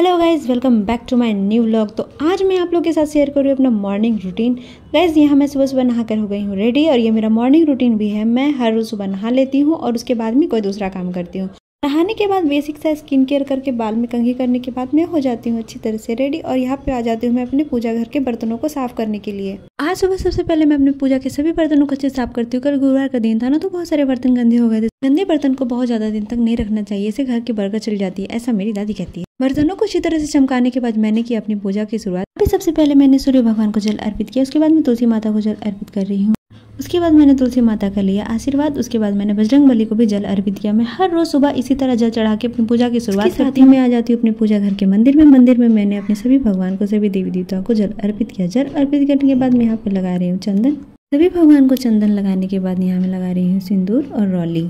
Hello guys, welcome back to my new vlog. तो आज मैं आप लोग के साथ शेयर कर रही हूँ अपना मॉर्निंग रूटीन। गाइज़, यहाँ मैं सुबह सुबह नहा कर हो गई हूँ रेडी, और ये मेरा मॉर्निंग रूटीन भी है। मैं हर रोज़ सुबह नहा लेती हूँ और उसके बाद में कोई दूसरा काम करती हूँ। नहाने के बाद बेसिक सा स्किन केयर करके बाल में कंघी करने के बाद मैं हो जाती हूँ अच्छी तरह से रेडी, और यहाँ पे आ जाती हूँ मैं अपने पूजा घर के बर्तनों को साफ करने के लिए। आज सुबह सबसे पहले मैं अपनी पूजा के सभी बर्तनों को अच्छे से साफ करती हूँ। कल गुरुवार का दिन था ना, तो बहुत सारे बर्तन गंदे हो गए थे। गंदे बर्तन को बहुत ज्यादा दिन तक नहीं रखना चाहिए, इससे घर की बरकत चली जाती है, ऐसा मेरी दादी कहती है। बर्तनों को अच्छी तरह से चमकाने के बाद मैंने की अपनी पूजा की शुरुआत। अभी सबसे पहले मैंने सूर्य भगवान को जल अर्पित किया, उसके बाद मैं तुलसी माता को जल अर्पित कर रही हूँ। उसके बाद मैंने तुलसी माता का लिया आशीर्वाद। उसके बाद मैंने बजरंगबली को भी जल अर्पित किया। मैं हर रोज सुबह इसी तरह जल चढ़ा के अपनी पूजा की शुरुआत करती हूँ। मैं आ जाती हूँ अपने पूजा घर के मंदिर में मैंने अपने सभी भगवान को, सभी देवी देवताओं को जल अर्पित किया। जल अर्पित करने के बाद मैं यहाँ पे लगा रही हूँ चंदन। सभी भगवान को चंदन लगाने के बाद यहाँ मैं लगा रही हूँ सिंदूर और रौली।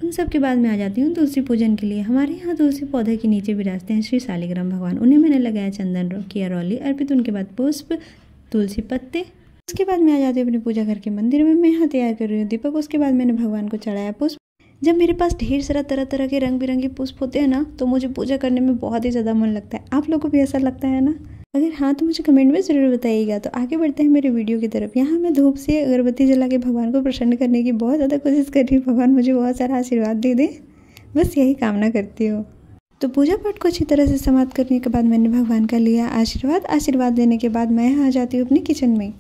उन सब के बाद मैं आ जाती हूँ तुलसी पूजन के लिए। हमारे यहाँ तुलसी पौधे के नीचे विराजते हैं श्री शालिग्राम भगवान, उन्हें मैंने लगाया चंदन, किया रौली अर्पित। उनके बाद पुष्प, तुलसी पत्ते। उसके बाद मैं आ जाती हूँ अपने पूजा घर के मंदिर में। मैं यहाँ तैयार कर रही हूँ दीपक। उसके बाद मैंने भगवान को चढ़ाया पुष्प। जब मेरे पास ढेर सारा तरह तरह के रंग बिरंगे पुष्प होते हैं ना, तो मुझे पूजा करने में बहुत ही ज़्यादा मन लगता है। आप लोगों को भी ऐसा लगता है ना? अगर हाँ तो मुझे कमेंट में ज़रूर बताइएगा। तो आगे बढ़ते हैं मेरे वीडियो की तरफ। यहाँ मैं धूप से अगरबत्ती जला के भगवान को प्रसन्न करने की बहुत ज़्यादा कोशिश कर रही हूँ। भगवान मुझे बहुत सारा आशीर्वाद दे दे, बस यही कामना करती हूँ। तो पूजा पाठ को अच्छी तरह से समाप्त करने के बाद मैंने भगवान का लिया आशीर्वाद। आशीर्वाद लेने के बाद मैं यहाँ आ जाती हूँ अपने किचन में।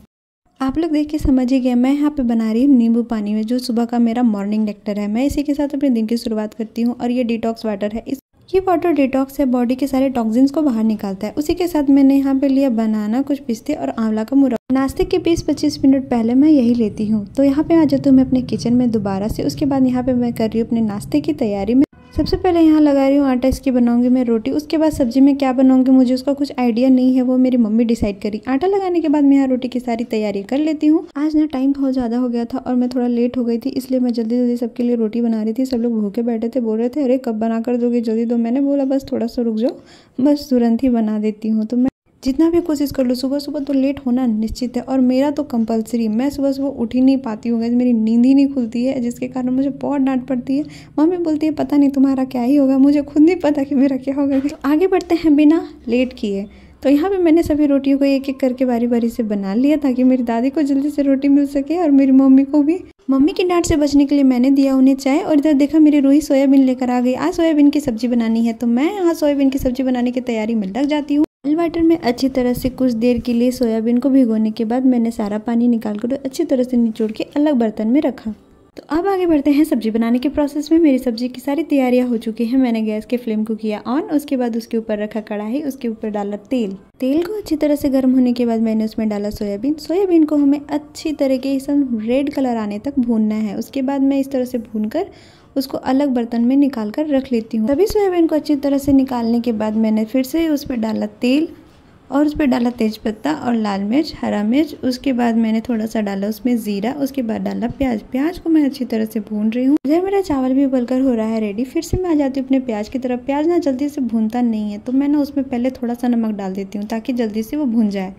आप लोग देख के समझ ही गए, मैं यहाँ पे बना रही हूँ नींबू पानी में, जो सुबह का मेरा मॉर्निंग नेक्टर है। मैं इसी के साथ अपने दिन की शुरुआत करती हूँ। और ये डिटॉक्स वाटर है। ये वाटर डिटॉक्स है, बॉडी के सारे टॉक्सिन्स को बाहर निकालता है। उसी के साथ मैंने यहाँ पे लिया बनाना, कुछ पिस्ते और आंवला का मुरब्बा। नाश्ते के 20-25 मिनट पहले मैं यही लेती हूँ। तो यहाँ पे आ जाती हूँ मैं अपने किचन में दोबारा से। उसके बाद यहाँ पे मैं कर रही हूँ अपने नाश्ते की तैयारी में। सबसे पहले यहाँ लगा रही हूँ आटा, इसकी बनाऊंगी मैं रोटी। उसके बाद सब्जी में क्या बनाऊंगी मुझे उसका कुछ आइडिया नहीं है, वो मेरी मम्मी डिसाइड करी। आटा लगाने के बाद मैं यहाँ रोटी की सारी तैयारी कर लेती हूँ। आज ना टाइम बहुत ज़्यादा हो गया था और मैं थोड़ा लेट हो गई थी, इसलिए मैं जल्दी जल्दी सबके लिए रोटी बना रही थी। सब लोग भूखे बैठे थे, बोल रहे थे अरे कब बना कर दोगे, जल्दी दो। मैंने बोला बस थोड़ा सा रुक जाओ, बस तुरंत ही बना देती हूँ। तो मैं जितना भी कोशिश कर लो, सुबह सुबह तो लेट होना निश्चित है। और मेरा तो कंपलसरी, मैं सुबह सुबह उठ ही नहीं पाती हूँ, मेरी नींद ही नहीं खुलती है, जिसके कारण मुझे बहुत डांट पड़ती है। मम्मी बोलती है पता नहीं तुम्हारा क्या ही होगा, मुझे खुद नहीं पता कि मेरा क्या होगा। तो आगे बढ़ते हैं बिना लेट किए। तो यहाँ पे मैंने सभी रोटियों को एक एक करके बारी बारी से बना लिया, ताकि मेरी दादी को जल्दी से रोटी मिल सके और मेरी मम्मी को भी। मम्मी की डांट से बचने के लिए मैंने दिया उन्हें चाय। और इधर देखा मेरी रूही सोयाबीन लेकर आ गई। आज सोयाबीन की सब्जी बनानी है, तो मैं यहाँ सोयाबीन की सब्जी बनाने की तैयारी में लग जाती हूँ। वाटर में अच्छी तरह से कुछ देर के लिए सोयाबीन को भिगोने के बाद मैंने सारा पानी निकाल कर अच्छी तरह से निचोड़ के अलग बर्तन में रखा। तो अब आगे बढ़ते हैं सब्जी बनाने के प्रोसेस में। मेरी सब्जी की सारी तैयारियां हो चुकी हैं। मैंने गैस के फ्लेम को किया ऑन। उसके बाद उसके ऊपर रखा कढ़ाई, उसके ऊपर डाला तेल। तेल को अच्छी तरह से गर्म होने के बाद मैंने उसमें डाला सोयाबीन। सोयाबीन को हमें अच्छी तरीके से रेड कलर आने तक भूनना है। उसके बाद मैं इस तरह से भूनकर उसको अलग बर्तन में निकाल कर रख लेती हूँ। सभी सोयाबीन को अच्छी तरह से निकालने के बाद मैंने फिर से उस पर डाला तेल, और उस पर डाला तेजपत्ता और लाल मिर्च, हरा मिर्च। उसके बाद मैंने थोड़ा सा डाला उसमें जीरा। उसके बाद डाला प्याज। प्याज को मैं अच्छी तरह से भून रही हूँ। इधर मेरा चावल भी उबलकर हो रहा है रेडी। फिर से मैं आ जाती हूँ अपने प्याज की तरफ। प्याज ना जल्दी से भूनता नहीं है, तो मैं ना उसमें पहले थोड़ा सा नमक डाल देती हूँ, ताकि जल्दी से वो भून जाए।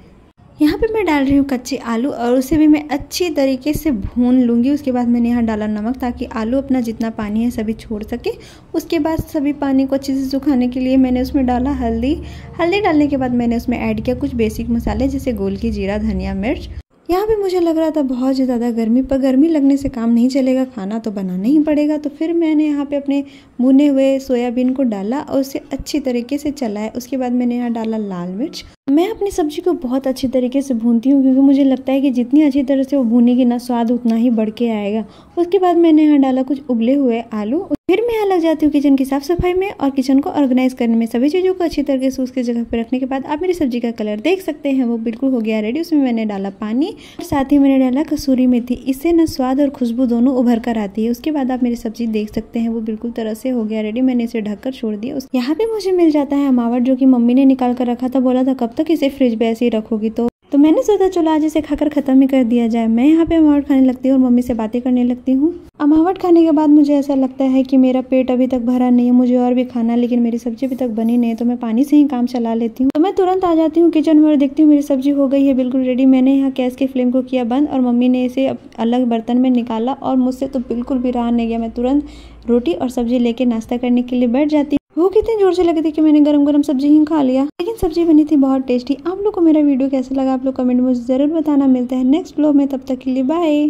यहाँ पे मैं डाल रही हूँ कच्चे आलू, और उसे भी मैं अच्छी तरीके से भून लूँगी। उसके बाद मैंने यहाँ डाला नमक, ताकि आलू अपना जितना पानी है सभी छोड़ सके। उसके बाद सभी पानी को अच्छे से सुखाने के लिए मैंने उसमें डाला हल्दी। हल्दी डालने के बाद मैंने उसमें ऐड किया कुछ बेसिक मसाले, जैसे गोलकी, जीरा, धनिया, मिर्च। यहाँ पे मुझे लग रहा था बहुत ज़्यादा गर्मी, पर गर्मी लगने से काम नहीं चलेगा, खाना तो बनाना ही पड़ेगा। तो फिर मैंने यहाँ पे अपने भुने हुए सोयाबीन को डाला और उसे अच्छी तरीके से चलाया। उसके बाद मैंने यहाँ डाला लाल मिर्च। मैं अपनी सब्जी को बहुत अच्छी तरीके से भूनती हूँ, क्योंकि मुझे लगता है कि जितनी अच्छी तरह से वो भूनेगी ना, स्वाद उतना ही बढ़ के आएगा। उसके बाद मैंने यहाँ डाला कुछ उबले हुए आलू। फिर मैं यहाँ लग जाती हूँ किचन की साफ सफाई में और किचन को ऑर्गेनाइज करने में। सभी चीज़ों को अच्छी तरीके से उसकी जगह पर रखने के बाद आप मेरी सब्जी का कलर देख सकते हैं, वो बिल्कुल हो गया रेडी। उसमें मैंने डाला पानी और साथ ही मैंने डाला कसूरी मेथी। इससे ना स्वाद और खुशबू दोनों उभर कर आती है। उसके बाद आप मेरी सब्जी देख सकते हैं, वो बिल्कुल तरह से हो गया रेडी। मैंने इसे ढककर छोड़ दिया। यहाँ पे मुझे मिल जाता है अमावट, जो कि मम्मी ने निकाल कर रखा था। बोला था कब तक इसे फ्रिज में ऐसे ही रखोगी, तो मैंने सोचा चलो आज इसे खाकर खत्म ही कर दिया जाए। मैं यहाँ पे अमावट खाने लगती हूँ और मम्मी से बातें करने लगती हूँ। अमावट खाने के बाद मुझे ऐसा लगता है कि मेरा पेट अभी तक भरा नहीं है, मुझे और भी खाना, लेकिन मेरी सब्जी अभी तक बनी नहीं है, तो मैं पानी से ही काम चला लेती हूँ। तो मैं तुरंत आ जाती हूँ किचन में और देखती हूँ मेरी सब्जी हो गई है बिल्कुल रेडी। मैंने यहाँ गैस के फ्लेम को किया बंद और मम्मी ने इसे अलग बर्तन में निकाला, और मुझसे तो बिल्कुल भी रहा नहीं गया। मैं तुरंत रोटी और सब्जी लेके नाश्ता करने के लिए बैठ जाती हूँ। भूख इतनी जोर से लगी थी कि मैंने गरम गरम सब्जी ही खा लिया, लेकिन सब्जी बनी थी बहुत टेस्टी। आप लोग को मेरा वीडियो कैसा लगा आप लोग कमेंट में जरूर बताना। मिलते हैं नेक्स्ट व्लॉग में, तब तक के लिए बाय।